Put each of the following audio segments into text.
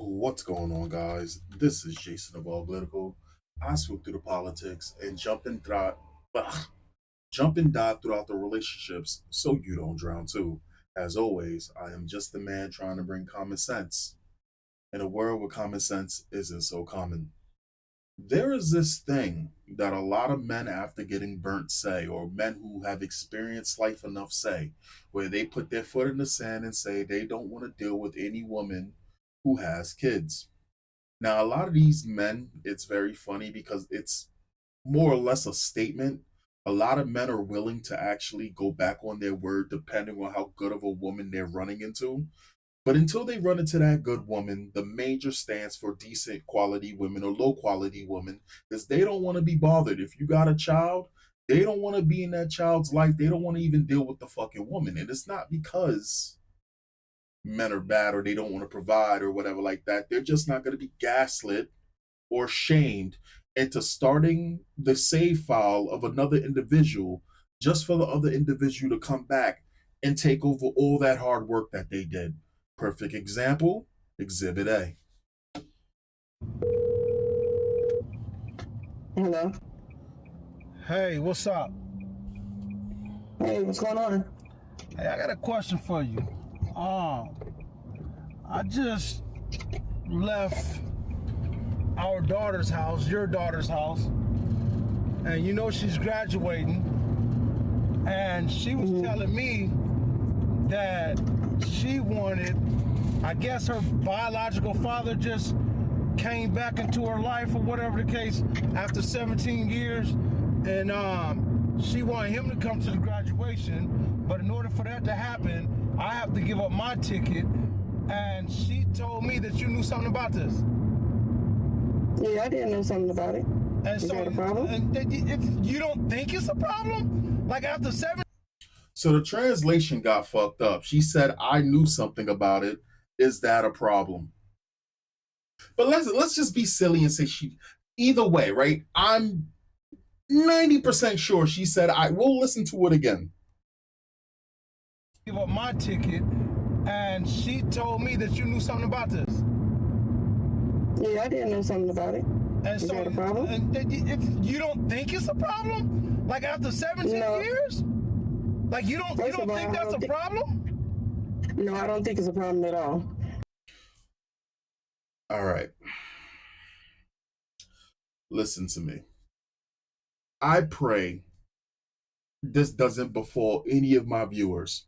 What's going on, guys? This is Jason of Auglitical. I swoop through the politics and jump and dive throughout the relationships so you don't drown too. As always, I am just a man trying to bring common sense in a world where common sense isn't so common. There is this thing that a lot of men after getting burnt say, or men who have experienced life enough say, where they put their foot in the sand and say they don't want to deal with any woman who has kids. Now, a lot of these men, it's very funny because it's more or less a statement. A lot of men are willing to actually go back on their word depending on how good of a woman they're running into. But until they run into that good woman, the major stands for decent quality women or low quality women because they don't want to be bothered. If you got a child, they don't want to be in that child's life. They don't want to even deal with the fucking woman. And it's not because men are bad or they don't want to provide or whatever like that. They're just not going to be gaslit or shamed into starting the save file of another individual just for the other individual to come back and take over all that hard work that they did. Perfect example, Exhibit A. Hello. Hey, what's up? Hey, what's going on? Hey, I got a question for you. I just left our daughter's house, your daughter's house, and you know she's graduating, and she was telling me that she wanted, I guess her biological father just came back into her life or whatever the case after 17 years, and she wanted him to come to the graduation, but in order for that to happen, I have to give up my ticket, and she told me that you knew something about this. Yeah, I didn't know something about it. And Is so that a problem? you don't think it's a problem? Like after 17. So the translation got fucked up. She said, I knew something about it. Is that a problem? But let's just be silly and say she either way, right? I'm 90% sure she said I will listen to it again. Give up my ticket, and she told me that you knew something about this. Yeah, I didn't know something about it. And Is so that a problem? you don't think it's a problem? Like after 17 No. years? Like you don't First of all, think I that's don't a think- problem? No, I don't think it's a problem at all. All right. Listen to me. I pray this doesn't befall any of my viewers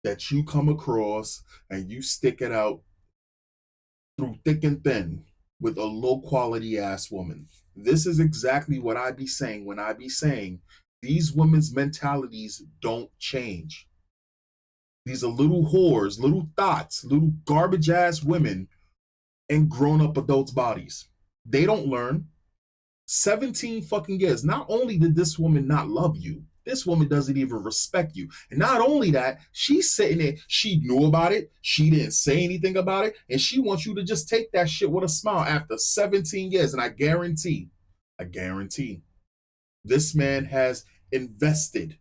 that you come across and you stick it out through thick and thin with a low quality ass woman. This is exactly what I be saying when I be saying these women's mentalities don't change. These are little whores, little thoughts, little garbage ass women in grown up adults' bodies. They don't learn. 17 fucking years. Not only did this woman not love you, this woman doesn't even respect you. And not only that, she's sitting there, she knew about it, she didn't say anything about it, and she wants you to just take that shit with a smile after 17 years. And I guarantee, this man has invested.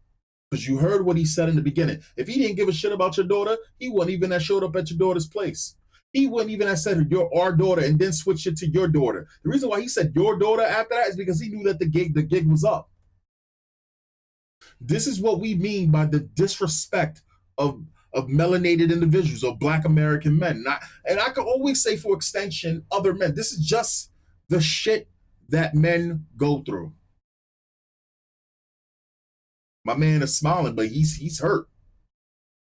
Because you heard what he said in the beginning. If he didn't give a shit about your daughter, he wouldn't even have showed up at your daughter's place. He wouldn't even have said you're our daughter and then switch it to your daughter. The reason why he said your daughter after that is because he knew that the gig was up. This is what we mean by the disrespect of melanated individuals or Black American men. And I can always say for extension, other men. This is just the shit that men go through. My man is smiling, but he's hurt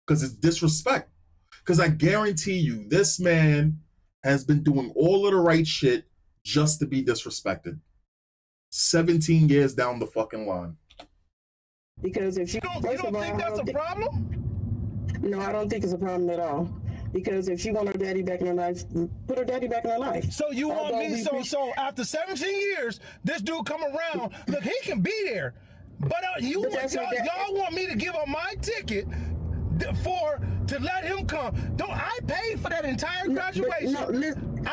because it's disrespect. Because I guarantee you, this man has been doing all of the right shit just to be disrespected. 17 years down the fucking line. Because if she, You don't think that's a problem? No, I don't think it's a problem at all. Because if she want her daddy back in her life, put her daddy back in her life. So you want Although me? we So appreciate- so after 17 years, this dude come around. Look, he can be there, but y'all want me to give up my ticket to let him come? Don't I pay for that entire graduation? No, listen.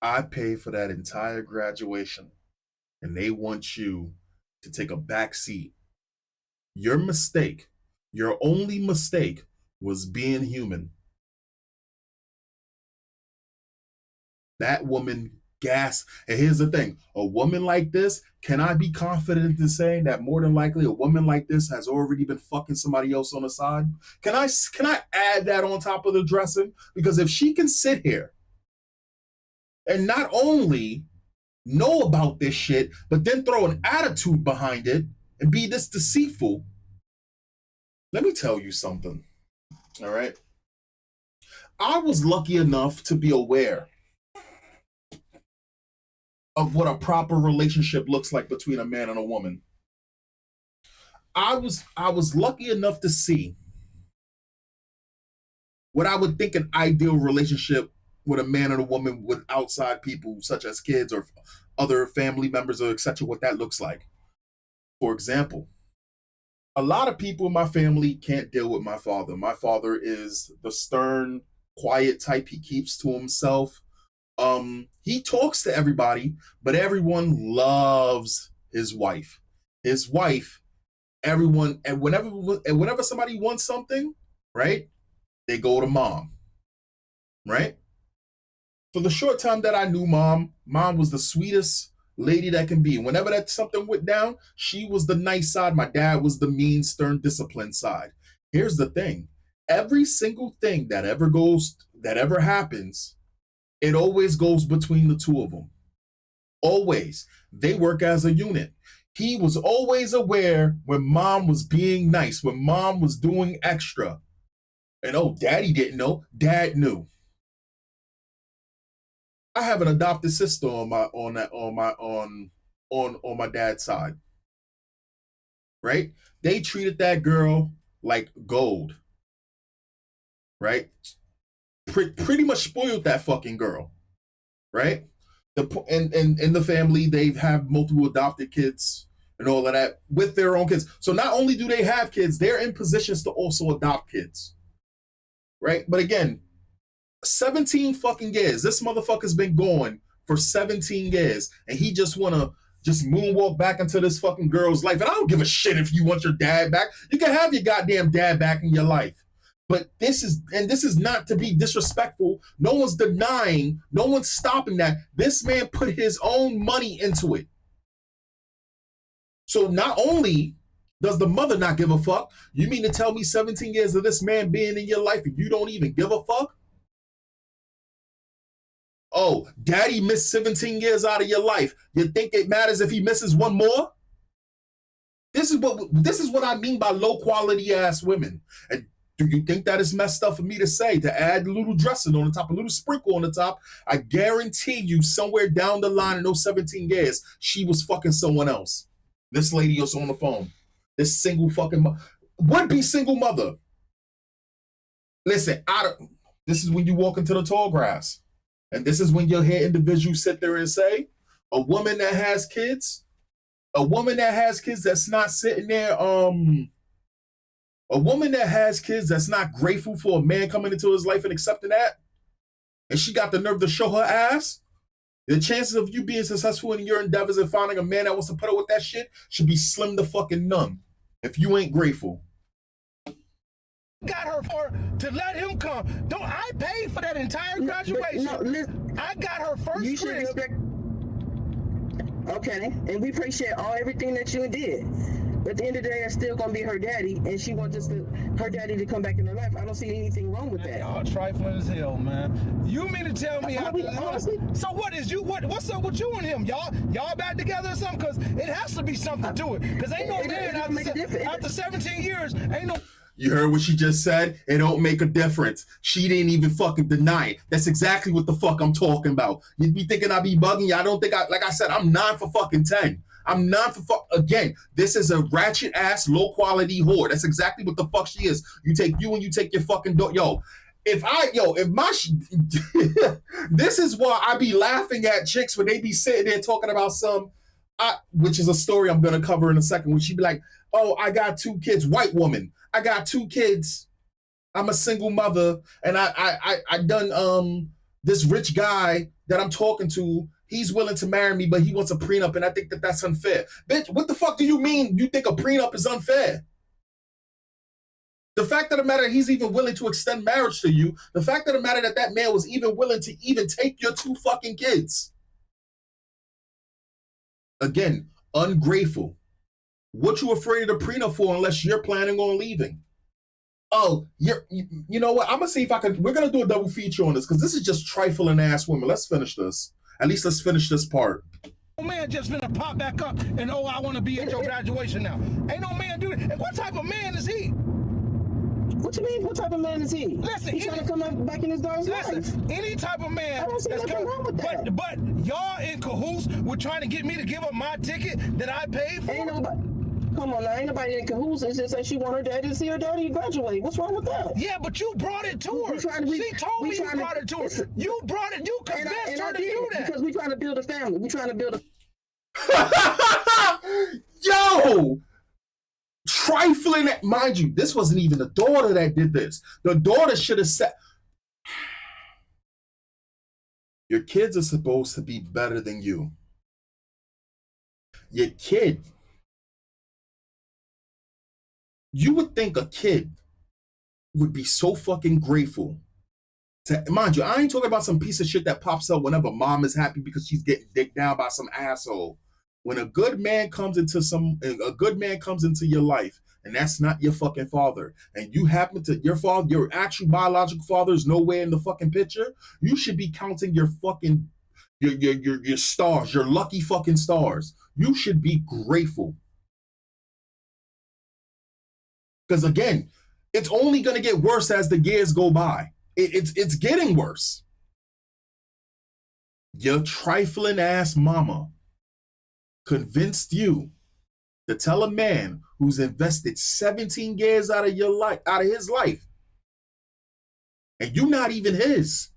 I pay for that entire graduation, and they want you to take a back seat. Your mistake, your only mistake, was being human. that woman gas. And here's the thing, a woman like this, can I be confident in saying that more than likely a woman like this has already been fucking somebody else on the side? Can I add that on top of the dressing? Because if she can sit here and not only know about this shit, but then throw an attitude behind it and be this deceitful, let me tell you something. All right. I was lucky enough to be aware of what a proper relationship looks like between a man and a woman. I was lucky enough to see what I would think an ideal relationship with a man and a woman with outside people such as kids or other family members or etc. what that looks like. For example, a lot of people in my family can't deal with my father. My father is the stern, quiet type. He keeps to himself. He talks to everybody, but everyone loves his wife. His wife, everyone, and whenever somebody wants something, right, they go to mom, right? For the short time that I knew mom was the sweetest lady that can be. Whenever that something went down, she was the nice side. My dad was the mean, stern, disciplined side. Here's the thing. Every single thing that ever happens, it always goes between the two of them. Always. They work as a unit. He was always aware when mom was being nice, when mom was doing extra. And oh, daddy didn't know. Dad knew. I have an adopted sister on my dad's side. Right? They treated that girl like gold. Right? Pretty much spoiled that fucking girl. Right? And in the family, they have multiple adopted kids and all of that with their own kids. So not only do they have kids, they're in positions to also adopt kids. Right? But again, 17 fucking years. This motherfucker's been going for 17 years, and he just wanna moonwalk back into this fucking girl's life. And I don't give a shit if you want your dad back. You can have your goddamn dad back in your life. But this is not to be disrespectful. No one's denying, no one's stopping that. This man put his own money into it. So not only does the mother not give a fuck, you mean to tell me 17 years of this man being in your life and you don't even give a fuck? Oh, daddy missed 17 years out of your life. You think it matters if he misses one more? This is what I mean by low quality ass women. And do you think that is messed up for me to say, to add a little dressing on the top, a little sprinkle on the top? I guarantee you somewhere down the line in those 17 years, she was fucking someone else. This lady was on the phone. This single fucking would-be single mother. Listen, this is when you walk into the tall grass. And this is when you'll hear individuals sit there and say, a woman that has kids that's not sitting there, a woman that has kids that's not grateful for a man coming into his life and accepting that, and she got the nerve to show her ass, the chances of you being successful in your endeavors and finding a man that wants to put up with that shit should be slim to fucking none if you ain't grateful. Got her to let him come. Don't I paid for that entire graduation? I got her first. You should respect. Okay, and we appreciate everything that you did. But at the end of the day, it's still gonna be her daddy, and she wants her daddy to come back in her life. I don't see anything wrong with that. Y'all trifling as hell, man. You mean to tell me honestly? So what's up with you and him? Y'all back together or something? Because it has to be something to it. Because ain't no man after 17 years, ain't no. You heard what she just said? It don't make a difference. She didn't even fucking deny it. That's exactly what the fuck I'm talking about. You'd be thinking I be bugging you. I don't think like I said, I'm 9 for fucking 10. I'm 9 for again, this is a ratchet ass, low quality whore. That's exactly what the fuck she is. You take you and you take your fucking if my this is why I be laughing at chicks when they be sitting there talking about which is a story I'm gonna cover in a second, when she be like, oh, I got 2 kids, white woman. I got 2 kids. I'm a single mother, and I done this rich guy that I'm talking to. He's willing to marry me, but he wants a prenup, and I think that's unfair. Bitch, what the fuck do you mean? You think a prenup is unfair? The fact of the matter, he's even willing to extend marriage to you. The fact of the matter that that man was even willing to even take your 2 fucking kids. Again, ungrateful. What you afraid of the prenup for unless you're planning on leaving? Oh, you know what? I'm gonna see if I can. We're gonna do a double feature on this because this is just trifling ass women. Let's finish this. At least let's finish this part. No man just finna pop back up and I want to be at your graduation now. Ain't no man do that. And what type of man is he? What you mean? What type of man is he? Listen, he's trying to come back in his daughter's life. Any type of man. I don't see nothing wrong with that. But y'all in cahoots with trying to get me to give up my ticket that I paid for. Ain't nobody. Come on now, ain't nobody in cahoots. It's just that she want her daddy to see her daddy graduate. What's wrong with that? Yeah, but you brought it to her. She told me you brought it to her. You brought it. You convinced her to do that. Because we trying to build a family. We trying to build a. Yo! Trifling, mind you, this wasn't even the daughter that did this. The daughter should have said, your kids are supposed to be better than you. Your kid, you would think a kid would be so fucking grateful. Mind you, I ain't talking about some piece of shit that pops up whenever mom is happy because she's getting dicked down by some asshole. When a good man comes into your life, and that's not your fucking father, and you happen to your actual biological father is nowhere in the fucking picture, you should be counting your fucking your stars, your lucky fucking stars. You should be grateful. Because again, it's only gonna get worse as the years go by. It's getting worse. Your trifling ass mama convinced you to tell a man who's invested 17 years out of his life, and you not even his,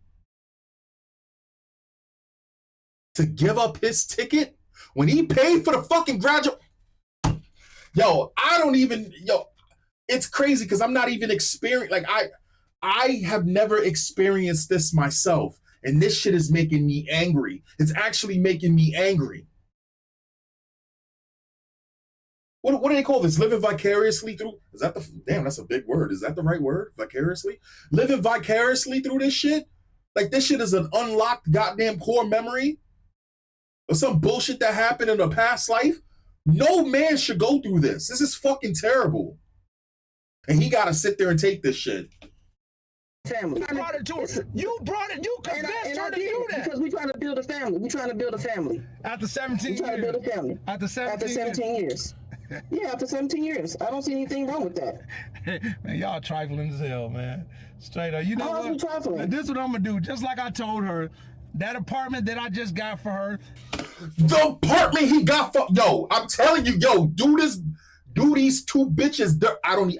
to give up his ticket when he paid for the fucking graduate. Yo, it's crazy because I'm not even experienced. Like I have never experienced this myself, and this shit is making me angry. It's actually making me angry. What do they call this? Living vicariously through? Is that damn, that's a big word. Is that the right word? Vicariously? Living vicariously through this shit? Like this shit is an unlocked goddamn core memory? Or some bullshit that happened in a past life? No man should go through this. This is fucking terrible. And he gotta sit there and take this shit. Family. You brought it to her. You brought it. You convinced her to do that. Because we trying to build a family. We trying to build a family. After 17 years. We trying to build a family. After 17 years. Yeah, after 17 years. I don't see anything wrong with that. Man, y'all trifling as hell, man. Straight up. You know what? Trifling? This is what I'm going to do. Just like I told her, that apartment that I just got for her. The apartment he got for... Yo, I'm telling you, yo, do these 2 bitches...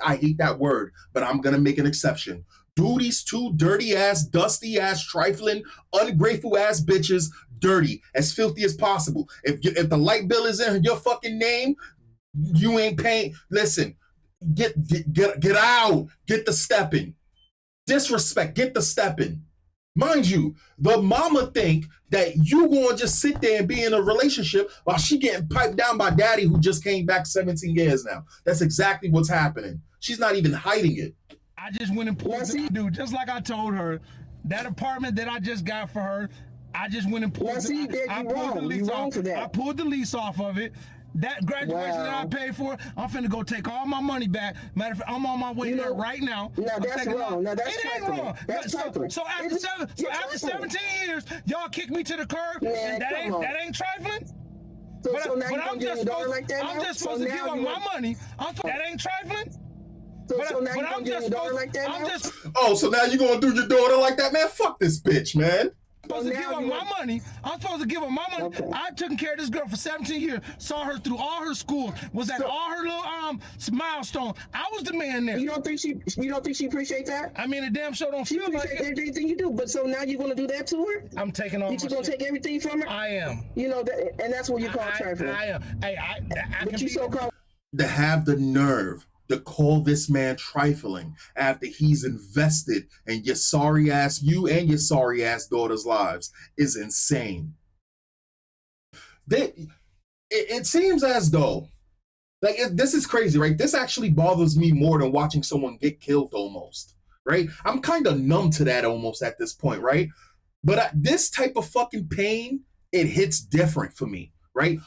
I hate that word, but I'm going to make an exception. Do these 2 dirty ass, dusty ass, trifling, ungrateful ass bitches dirty, as filthy as possible. If the light bill is in your fucking name, you ain't paying. Listen, get out. Get the stepping. Disrespect. Get the stepping. Mind you, the mama think that you gonna just sit there and be in a relationship while she getting piped down by daddy who just came back 17 years now. That's exactly what's happening. She's not even hiding it. I just went and pulled dude, just like I told her, that apartment that I just got for her, I just went and pulled the lease off. I pulled the lease off of it. That graduation that I paid for, I'm finna go take all my money back. Matter of fact, I'm on my way there right now. Now that's wrong. Now that's trifling. That's trifling. So after 17 years, y'all kick me to the curb, and that ain't trifling? So now I'm just supposed to give up my money. That ain't trifling? So now you're gonna do your daughter like that now? Oh, so now you're gonna do your daughter like that, man? Fuck this bitch, man. I'm supposed to give her my money. Okay. I've taken care of this girl for 17 years. Saw her through all her schools. Was at all her little milestones. I was the man there. You don't think she appreciate that? I mean, the damn show don't she feel like it. Everything you do. But so now you're gonna do that to her? I'm taking all. You gonna take everything from her? I am. You know that, and that's what you call trifling. I am. Hey, I but can you be so called. To have the nerve to call this man trifling after he's invested in your sorry ass, you and your sorry ass daughter's lives is insane. It seems as though Like, this is crazy, right? This actually bothers me more than watching someone get killed almost, right? I'm kind of numb to that almost at this point, right? But this type of fucking pain, it hits different for me, right?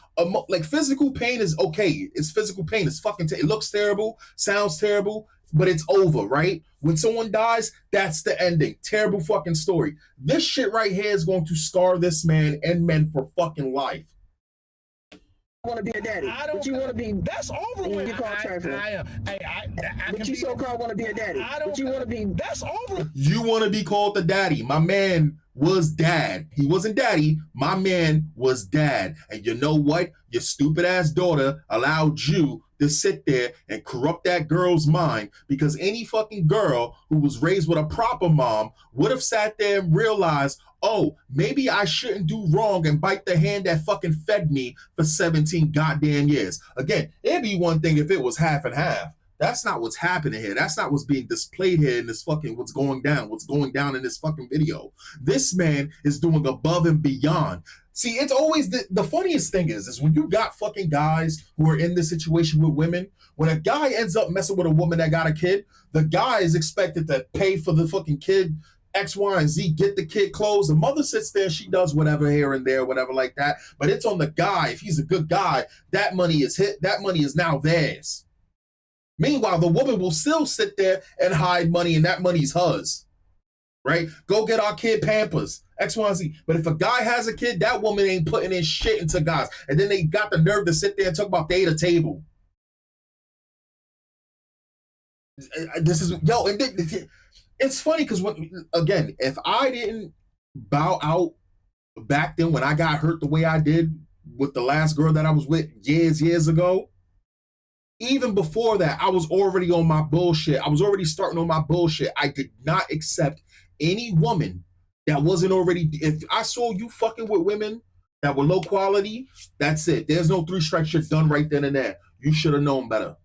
Like, physical pain is okay. It's physical pain. It's fucking, it looks terrible, sounds terrible, but it's over, right? When someone dies, that's the ending. Terrible fucking story. This shit right here is going to scar this man and men for fucking life. Want to be a daddy, but you want to be. That's over with. You call trifling. But you so-called want to be a daddy, but you want to be. That's over. You want to be called the daddy. My man was dad. He wasn't daddy. My man was dad. And you know what? Your stupid ass daughter allowed you to sit there and corrupt that girl's mind, because any fucking girl who was raised with a proper mom would have sat there and realized, oh, maybe I shouldn't do wrong and bite the hand that fucking fed me for 17 goddamn years. Again, it'd be one thing if it was half and half. That's not what's happening here. That's not what's being displayed here in this fucking, what's going down in this fucking video. This man is doing above and beyond. See, it's always the funniest thing is when you got fucking guys who are in this situation with women, when a guy ends up messing with a woman that got a kid, the guy is expected to pay for the fucking kid, X, Y, and Z, get the kid clothes. The mother sits there, she does whatever here and there, whatever like that. But it's on the guy. If he's a good guy, that money is now theirs. Meanwhile, the woman will still sit there and hide money, and that money's hers. Right? Go get our kid Pampers, X, Y, and Z. But if a guy has a kid, that woman ain't putting in shit into guys. And then they got the nerve to sit there and talk about they at a table. This is, yo, and it's funny because, again, if I didn't bow out back then when I got hurt the way I did with the last girl that I was with years ago, even before that, I was already on my bullshit. I was already starting on my bullshit. I did not accept any woman that wasn't already. If I saw you fucking with women that were low quality, that's it. There's no 3 strikes. You're done right then and there. You should have known better.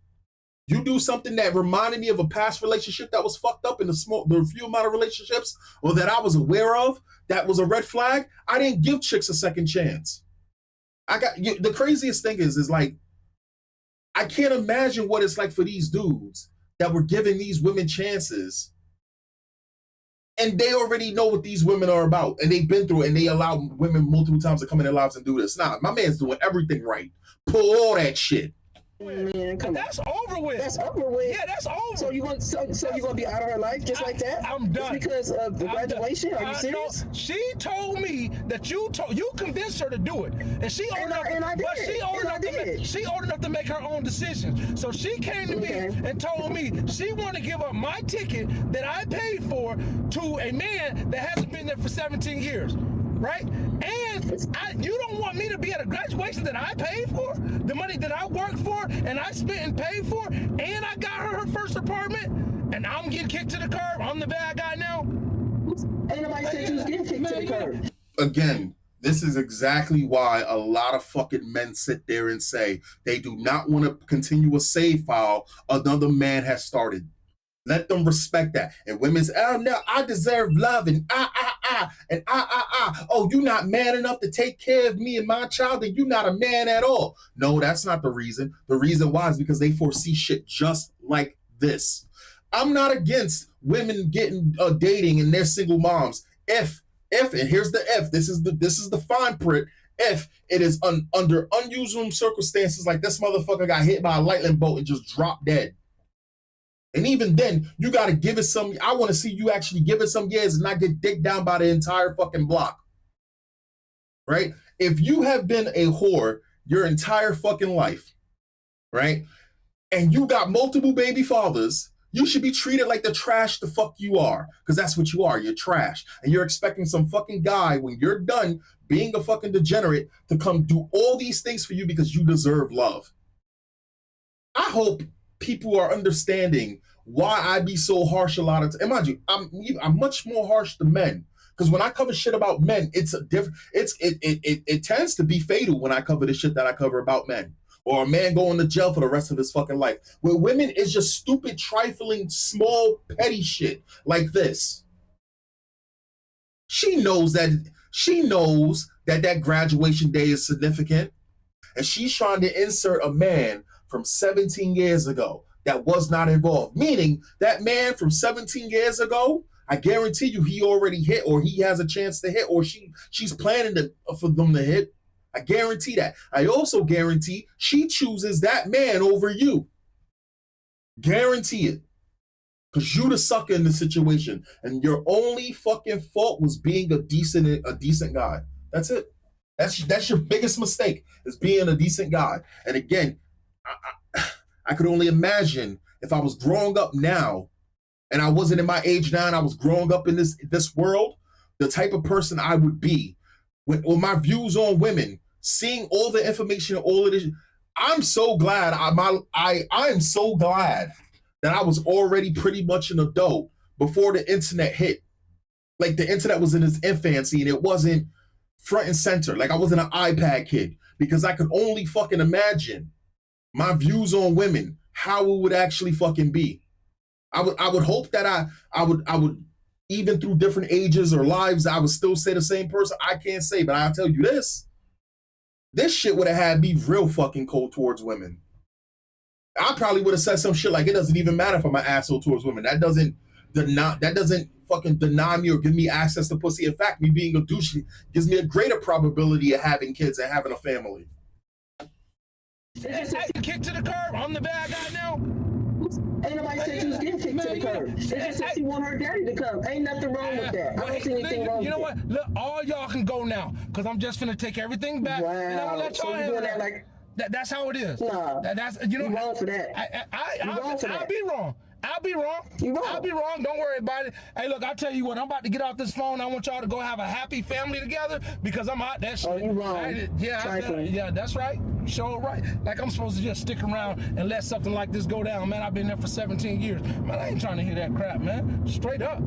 You do something that reminded me of a past relationship that was fucked up in the few amount of relationships or that I was aware of that was a red flag. I didn't give chicks a second chance. The craziest thing is like, I can't imagine what it's like for these dudes that were giving these women chances, and they already know what these women are about, and they've been through it, and they allow women multiple times to come in their lives and do this. Nah, my man's doing everything right. Pull all that shit. Man, come That's over with. That's over with. Yeah, that's over. So you gonna be out of her life just like that? I'm done. Just because of the graduation? Are you serious? No, she told me that you convinced her to do it, and she old enough. But she old enough to make her own decisions. So she came to me and told me she wanted to give up my ticket that I paid for to a man that hasn't been there for 17 years. Right? And you don't want me to be at a graduation that I paid for, the money that I worked for and I spent and paid for, and I got her first apartment, and I'm getting kicked to the curb. I'm the bad guy now. Ain't nobody said you was getting kicked to the curb. Again, this is exactly why a lot of fucking men sit there and say they do not want to continue a save file another man has started. Let them respect that. And women's, oh no, I deserve love, and oh, you're not man enough to take care of me and my child, and you're not a man at all. No, that's not the reason. The reason why is because they foresee shit just like this. I'm not against women getting dating and they're single moms. If, and here's the if, this is the fine print. If it is under unusual circumstances, like this motherfucker got hit by a lightning bolt and just dropped dead. And even then, you got to give it some, I want to see you actually give it some years and not get digged down by the entire fucking block. Right? If you have been a whore your entire fucking life, right? And you got multiple baby fathers, you should be treated like the trash the fuck you are. Because that's what you are. You're trash. And you're expecting some fucking guy, when you're done being a fucking degenerate, to come do all these things for you because you deserve love. I hope people are understanding why I be so harsh a lot of times. And mind you, I'm much more harsh to men, because when I cover shit about men, it's a different. It tends to be fatal when I cover the shit that I cover about men, or a man going to jail for the rest of his fucking life. With women, it's just stupid, trifling, small, petty shit like this. She knows that that graduation day is significant, and she's trying to insert a man from 17 years ago that was not involved. Meaning that man from 17 years ago, I guarantee you he already hit, or he has a chance to hit, or she's planning for them to hit. I guarantee that. I also guarantee she chooses that man over you. Guarantee it. Because you the sucker in the situation. And your only fucking fault was being a decent guy. That's it. That's your biggest mistake, is being a decent guy. And again, I could only imagine if I was growing up now and I wasn't in my age now and I was growing up in this world, the type of person I would be with my views on women, seeing all the information, all of this. I'm so glad I am so glad that I was already pretty much an adult before the internet hit. Like the internet was in its infancy and it wasn't front and center. Like I wasn't an iPad kid, because I could only fucking imagine my views on women, how it would actually fucking be. I would hope that I would even through different ages or lives, I would still say the same person. I can't say, but I'll tell you this shit would have had me real fucking cold towards women. I probably would have said some shit like, it doesn't even matter if I'm an asshole towards women. That doesn't fucking deny me or give me access to pussy. In fact, me being a douche gives me a greater probability of having kids and having a family. Hey, kicked to the curb. I'm the bad guy now. Ain't nobody said she was getting kicked to the curb. They just said she want her daddy to come. Ain't nothing wrong with that. I don't see anything wrong with that. You know what? Look, all y'all can go now, because I'm just finna take everything back. Wow. And I'm gonna let y'all handle that. Like, that's how it is. Nah. That's, you know, you wrong for that. I'll be wrong. I'll be wrong. You wrong. I'll be wrong. Don't worry about it. Hey, look, I'll tell you what. I'm about to get off this phone. I want y'all to go have a happy family together, because I'm hot. That shit. Oh, you wrong. Yeah, that's right. Show it right. Like I'm supposed to just stick around and let something like this go down, man. I've been there for 17 years. Man, I ain't trying to hear that crap, man. Straight up.